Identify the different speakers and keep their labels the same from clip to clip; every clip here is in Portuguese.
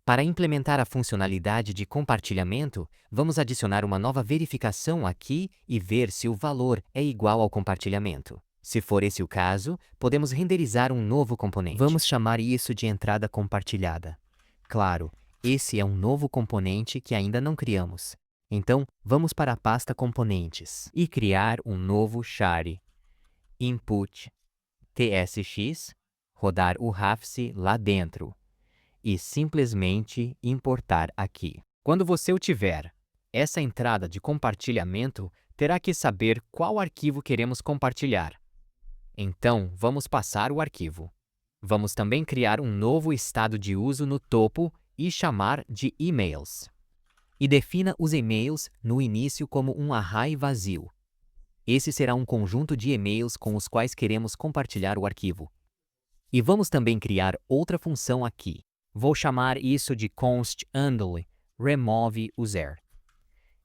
Speaker 1: Para implementar a funcionalidade de compartilhamento, vamos adicionar uma nova verificação aqui e ver se o valor é igual ao compartilhamento. Se for esse o caso, podemos renderizar um novo componente. Vamos chamar isso de entrada compartilhada. Claro, esse é um novo componente que ainda não criamos. Então, vamos para a pasta Componentes e criar um novo char input tsx, rodar o Rafse lá dentro e simplesmente importar aqui. Quando você o tiver, essa entrada de compartilhamento terá que saber qual arquivo queremos compartilhar. Então, vamos passar o arquivo. Vamos também criar um novo estado de uso no topo e chamar de emails. E defina os e-mails no início como um array vazio. Esse será um conjunto de e-mails com os quais queremos compartilhar o arquivo. E vamos também criar outra função aqui. Vou chamar isso de const handle remove user.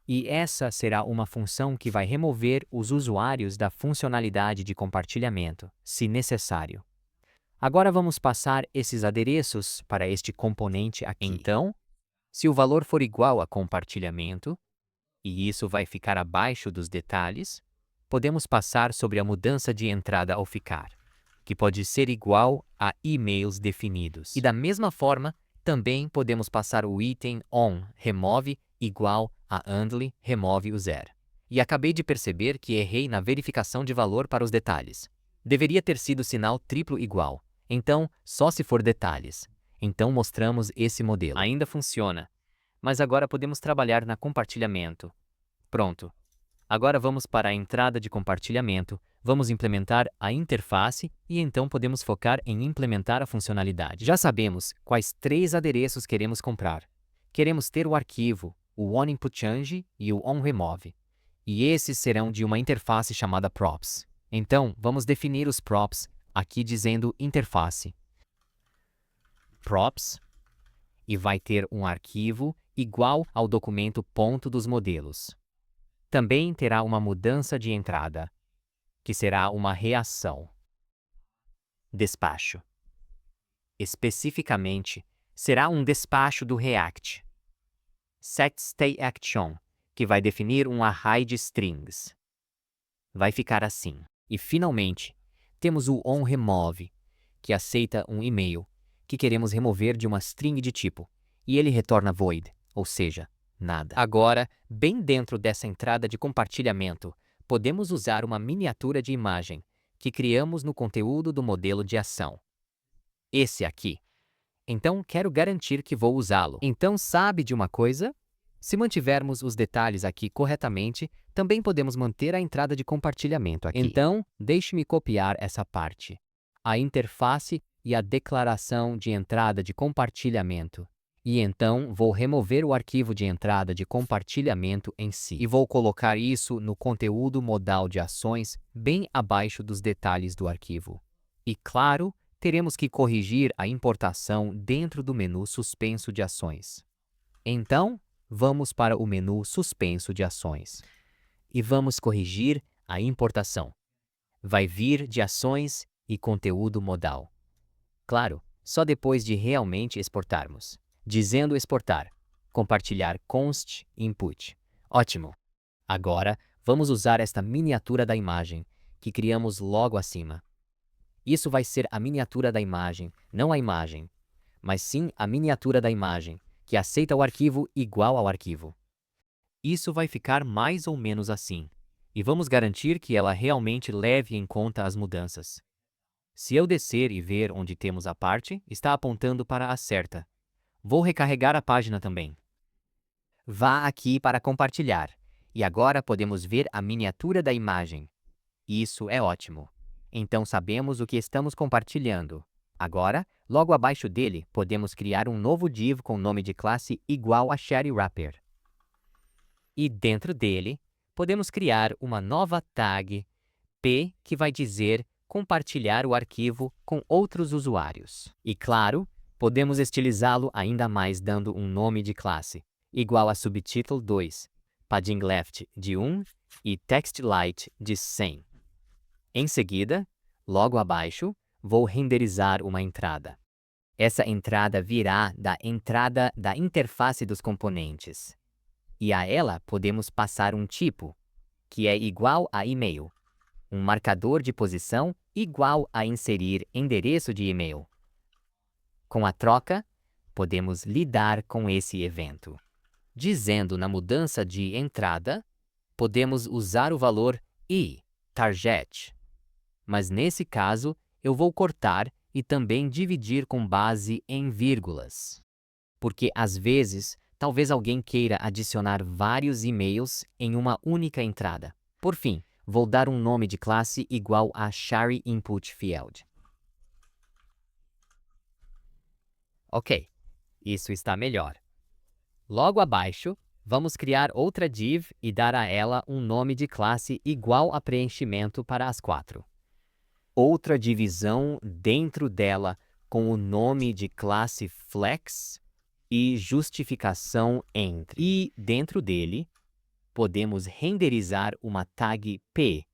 Speaker 1: E essa será uma função que vai remover os usuários da funcionalidade de compartilhamento, se necessário. Agora vamos passar esses adereços para este componente aqui. Então, se o valor for igual a compartilhamento, e isso vai ficar abaixo dos detalhes, podemos passar sobre a mudança de entrada ao ficar, que pode ser igual a e-mails definidos. E da mesma forma, também podemos passar o item on remove igual a handle remove user. E acabei de perceber que errei na verificação de valor para os detalhes. Deveria ter sido sinal triplo igual. Então, só se for detalhes. Então mostramos esse modelo. Ainda funciona. Mas agora podemos trabalhar na compartilhamento. Pronto. Agora vamos para a entrada de compartilhamento, vamos implementar a interface e então podemos focar em implementar a funcionalidade. Já sabemos quais 3 adereços queremos comprar. Queremos ter o arquivo, o onInputChange e o onRemove. E esses serão de uma interface chamada props. Então, vamos definir os props aqui dizendo interface. Props e vai ter um arquivo igual ao documento ponto dos modelos. Também terá uma mudança de entrada, que será uma reação. Despacho. Especificamente, será um despacho do React. setStayAction, que vai definir um array de strings. Vai ficar assim. E, finalmente, temos o onRemove, que aceita um e-mail que queremos remover de uma string de tipo, e ele retorna void, ou seja, nada. Agora, bem dentro dessa entrada de compartilhamento, podemos usar uma miniatura de imagem que criamos no conteúdo do modelo de ação. Esse aqui. Então, quero garantir que vou usá-lo. Então, sabe de uma coisa? Se mantivermos os detalhes aqui corretamente, também podemos manter a entrada de compartilhamento aqui. Então, deixe-me copiar essa parte. A interface e a declaração de entrada de compartilhamento. E então, vou remover o arquivo de entrada de compartilhamento em si. E vou colocar isso no conteúdo modal de ações, bem abaixo dos detalhes do arquivo. E, claro, teremos que corrigir a importação dentro do menu suspenso de ações. Então, vamos para o menu suspenso de ações. E vamos corrigir a importação. Vai vir de ações e conteúdo modal. Claro, só depois de realmente exportarmos. Dizendo exportar, compartilhar const input. Ótimo! Agora, vamos usar esta miniatura da imagem, que criamos logo acima. Isso vai ser a miniatura da imagem, não a imagem, mas sim a miniatura da imagem, que aceita o arquivo igual ao arquivo. Isso vai ficar mais ou menos assim, e vamos garantir que ela realmente leve em conta as mudanças. Se eu descer e ver onde temos a parte, está apontando para a certa. Vou recarregar a página também. Vá aqui para compartilhar, e agora podemos ver a miniatura da imagem. Isso é ótimo. Então sabemos o que estamos compartilhando. Agora, logo abaixo dele, podemos criar um novo div com nome de classe igual a ShareWrapper. E dentro dele, podemos criar uma nova tag p que vai dizer compartilhar o arquivo com outros usuários. E claro, podemos estilizá-lo ainda mais dando um nome de classe, igual a subtitle 2, padding left de 1 e textlight de 100. Em seguida, logo abaixo, vou renderizar uma entrada. Essa entrada virá da entrada da interface dos componentes. E a ela podemos passar um tipo, que é igual a e-mail, um marcador de posição igual a inserir endereço de e-mail. Com a troca, podemos lidar com esse evento. Dizendo na mudança de entrada, podemos usar o valor i, target. Mas nesse caso, eu vou cortar e também dividir com base em vírgulas. Porque às vezes, talvez alguém queira adicionar vários e-mails em uma única entrada. Por fim, vou dar um nome de classe igual a Shari Input Field. Ok, isso está melhor. Logo abaixo, vamos criar outra div e dar a ela um nome de classe igual a preenchimento para as 4. Outra divisão dentro dela com o nome de classe flex e justificação entre. E dentro dele, podemos renderizar uma tag p,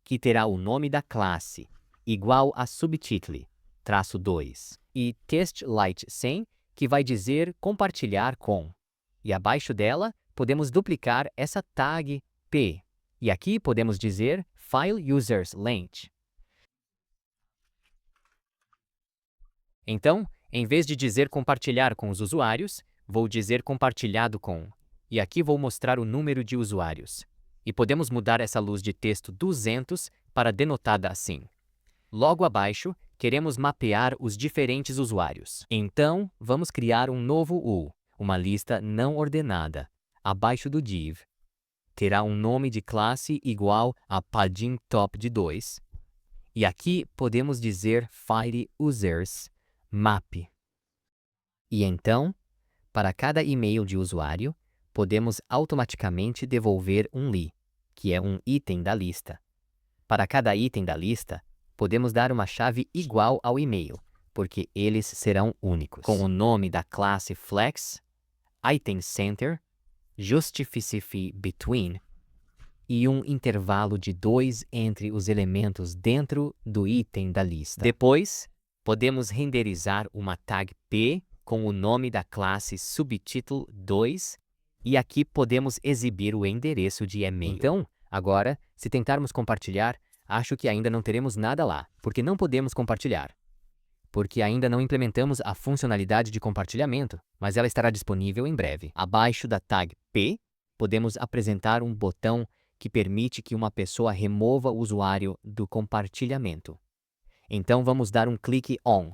Speaker 1: que terá o nome da classe, igual a subtitle, -2, e TextLight100, que vai dizer compartilhar com. E abaixo dela, podemos duplicar essa tag p. E aqui podemos dizer File Users Length. Então, em vez de dizer compartilhar com os usuários, vou dizer compartilhado com. E aqui vou mostrar o número de usuários. E podemos mudar essa luz de texto 200 para denotada assim. Logo abaixo, queremos mapear os diferentes usuários. Então, vamos criar um novo U, uma lista não ordenada, abaixo do div. Terá um nome de classe igual a padding top de 2. E aqui podemos dizer file users map. E então, para cada e-mail de usuário, podemos automaticamente devolver um li, que é um item da lista. Para cada item da lista, podemos dar uma chave igual ao e-mail, porque eles serão únicos. Com o nome da classe flex, item center, justify between e um intervalo de 2 entre os elementos dentro do item da lista. Depois, podemos renderizar uma tag p com o nome da classe subtitle2 e aqui podemos exibir o endereço de e-mail. Então, agora, se tentarmos compartilhar, acho que ainda não teremos nada lá, porque não podemos compartilhar. Porque ainda não implementamos a funcionalidade de compartilhamento, mas ela estará disponível em breve. Abaixo da tag p, podemos apresentar um botão que permite que uma pessoa remova o usuário do compartilhamento. Então vamos dar um clique on,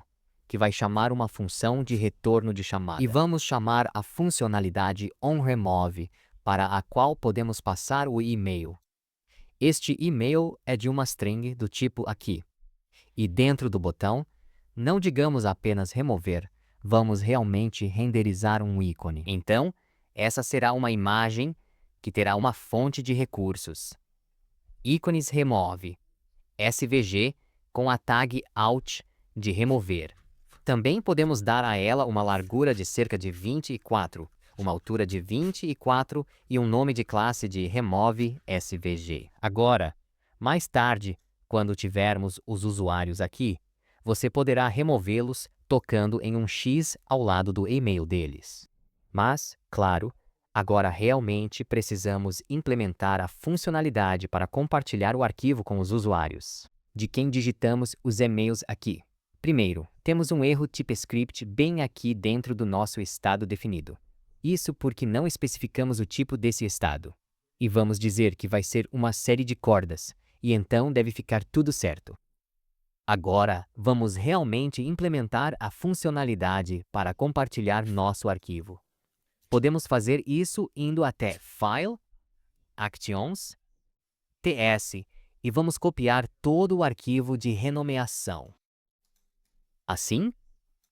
Speaker 1: que vai chamar uma função de retorno de chamada. E vamos chamar a funcionalidade onRemove, para a qual podemos passar o e-mail. Este e-mail é de uma string do tipo aqui. E dentro do botão, não digamos apenas remover, vamos realmente renderizar um ícone. Então, essa será uma imagem que terá uma fonte de recursos. Ícones remove, SVG com a tag out de remover. Também podemos dar a ela uma largura de cerca de 24, uma altura de 24 e um nome de classe de remove SVG. Agora, mais tarde, quando tivermos os usuários aqui, você poderá removê-los tocando em um X ao lado do e-mail deles. Mas, claro, agora realmente precisamos implementar a funcionalidade para compartilhar o arquivo com os usuários, de quem digitamos os e-mails aqui. Primeiro, temos um erro TypeScript bem aqui dentro do nosso estado definido. Isso porque não especificamos o tipo desse estado. E vamos dizer que vai ser uma série de cordas, e então deve ficar tudo certo. Agora, vamos realmente implementar a funcionalidade para compartilhar nosso arquivo. Podemos fazer isso indo até File, Actions, TS, e vamos copiar todo o arquivo de renomeação. Assim,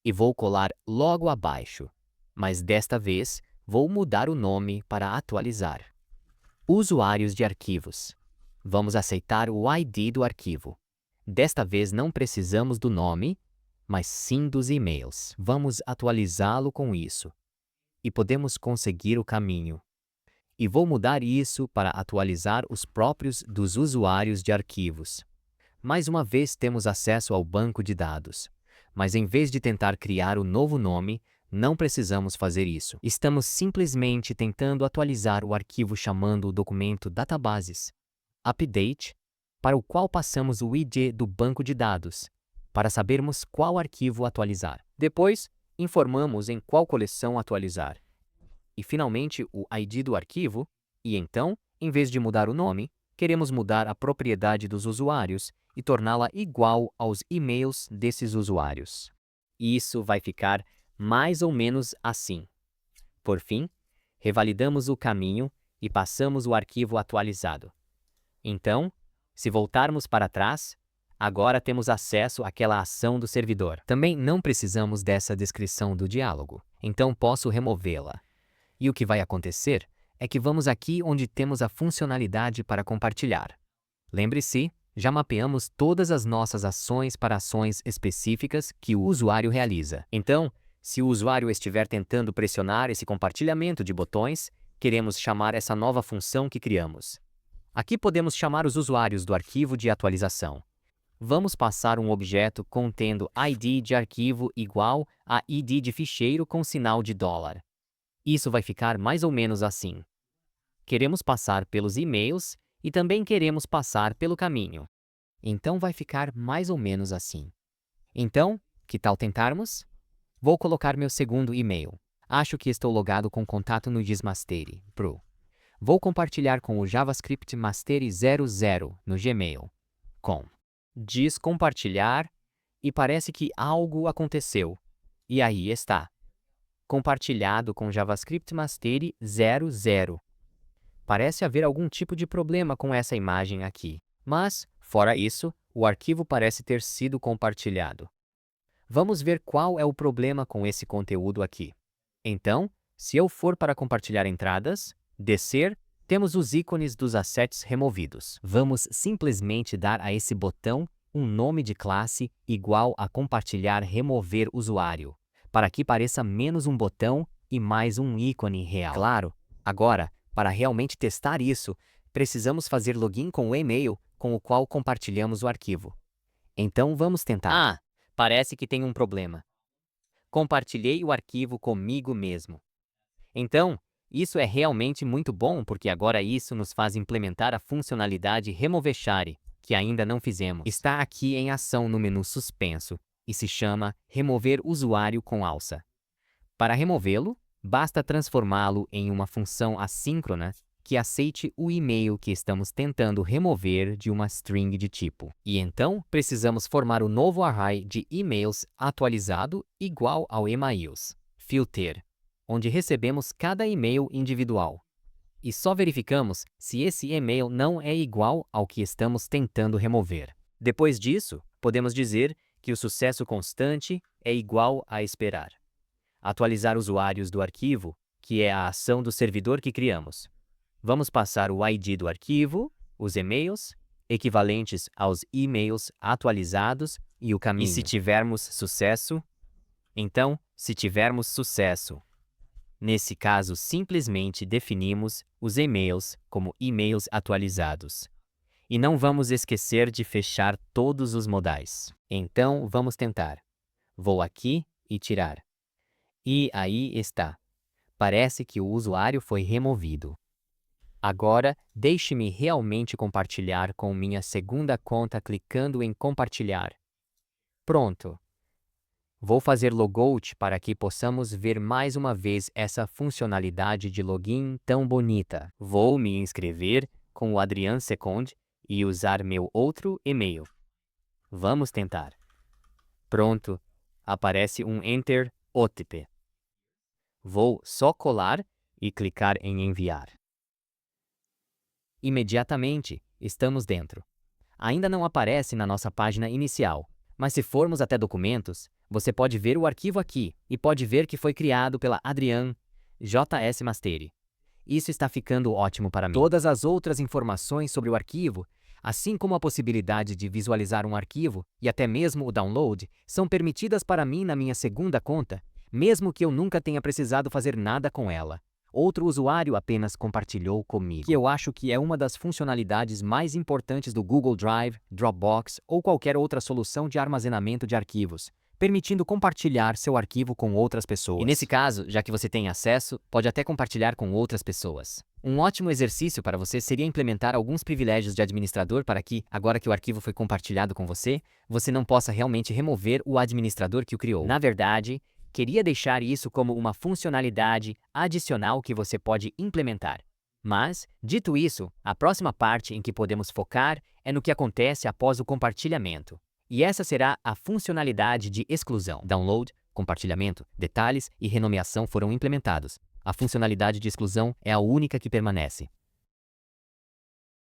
Speaker 1: e vou colar logo abaixo, mas desta vez vou mudar o nome para atualizar. Usuários de arquivos. Vamos aceitar o ID do arquivo. Desta vez não precisamos do nome, mas sim dos e-mails. Vamos atualizá-lo com isso. E podemos conseguir o caminho. E vou mudar isso para atualizar os próprios dos usuários de arquivos. Mais uma vez temos acesso ao banco de dados. Mas em vez de tentar criar o novo nome, não precisamos fazer isso. Estamos simplesmente tentando atualizar o arquivo chamando o documento databases update, para o qual passamos o ID do banco de dados, para sabermos qual arquivo atualizar. Depois, informamos em qual coleção atualizar. E finalmente o ID do arquivo, e então, em vez de mudar o nome, queremos mudar a propriedade dos usuários e torná-la igual aos e-mails desses usuários. Isso vai ficar mais ou menos assim. Por fim, revalidamos o caminho e passamos o arquivo atualizado. Então, se voltarmos para trás, agora temos acesso àquela ação do servidor. Também não precisamos dessa descrição do diálogo, então posso removê-la. E o que vai acontecer é que vamos aqui onde temos a funcionalidade para compartilhar. Lembre-se, já mapeamos todas as nossas ações para ações específicas que o usuário realiza. Então, se o usuário estiver tentando pressionar esse compartilhamento de botões, queremos chamar essa nova função que criamos. Aqui podemos chamar os usuários do arquivo de atualização. Vamos passar um objeto contendo ID de arquivo igual a ID de ficheiro com sinal de dólar. Isso vai ficar mais ou menos assim. Queremos passar pelos e-mails e também queremos passar pelo caminho. Então vai ficar mais ou menos assim. Então, que tal tentarmos? Vou colocar meu segundo e-mail. Acho que estou logado com contato no Dismastery Pro. Vou compartilhar com o JavaScript Mastery 00 no Gmail. Diz compartilhar e parece que algo aconteceu. E aí está. Compartilhado com JavaScript Mastery 00. Parece haver algum tipo de problema com essa imagem aqui. Mas, fora isso, o arquivo parece ter sido compartilhado. Vamos ver qual é o problema com esse conteúdo aqui. Então, se eu for para compartilhar entradas, descer, temos os ícones dos assets removidos. Vamos simplesmente dar a esse botão um nome de classe igual a compartilhar remover usuário, para que pareça menos um botão e mais um ícone real. Claro, agora, para realmente testar isso, precisamos fazer login com o e-mail com o qual compartilhamos o arquivo. Então vamos tentar. Parece que tem um problema. Compartilhei o arquivo comigo mesmo. Então, isso é realmente muito bom porque agora isso nos faz implementar a funcionalidade Remover Share, que ainda não fizemos. Está aqui em ação no menu suspenso e se chama Remover Usuário com Alça. Para removê-lo, basta transformá-lo em uma função assíncrona que aceite o e-mail que estamos tentando remover de uma string de tipo. E então, precisamos formar o novo array de e-mails atualizado igual ao emails, filter, onde recebemos cada e-mail individual. E só verificamos se esse e-mail não é igual ao que estamos tentando remover. Depois disso, podemos dizer que o sucesso constante é igual a esperar. Atualizar usuários do arquivo, que é a ação do servidor que criamos. Vamos passar o ID do arquivo, os e-mails, equivalentes aos e-mails atualizados e o caminho. E se tivermos sucesso? Então, se tivermos sucesso. Nesse caso, simplesmente definimos os e-mails como e-mails atualizados. E não vamos esquecer de fechar todos os modais. Então, vamos tentar. Vou aqui e tirar. E aí está. Parece que o usuário foi removido. Agora, deixe-me realmente compartilhar com minha segunda conta clicando em compartilhar. Pronto. Vou fazer logout para que possamos ver mais uma vez essa funcionalidade de login tão bonita. Vou me inscrever com o Adrian Second e usar meu outro e-mail. Vamos tentar. Pronto. Aparece um Enter OTP. Vou só colar e clicar em enviar. Imediatamente, estamos dentro. Ainda não aparece na nossa página inicial, mas se formos até documentos, você pode ver o arquivo aqui e pode ver que foi criado pela Adrian JS Mastery. Isso está ficando ótimo para mim. Todas as outras informações sobre o arquivo, assim como a possibilidade de visualizar um arquivo e até mesmo o download, são permitidas para mim na minha segunda conta, mesmo que eu nunca tenha precisado fazer nada com ela. Outro usuário apenas compartilhou comigo. Que eu acho que é uma das funcionalidades mais importantes do Google Drive, Dropbox ou qualquer outra solução de armazenamento de arquivos. permitindo compartilhar seu arquivo com outras pessoas. E nesse caso, já que você tem acesso, pode até compartilhar com outras pessoas. Um ótimo exercício para você seria implementar alguns privilégios de administrador para que, agora que o arquivo foi compartilhado com você, você não possa realmente remover o administrador que o criou. Na verdade, queria deixar isso como uma funcionalidade adicional que você pode implementar. Mas, dito isso, a próxima parte em que podemos focar é no que acontece após o compartilhamento. E essa será a funcionalidade de exclusão. Download, compartilhamento, detalhes e renomeação foram implementados. A funcionalidade de exclusão é a única que permanece.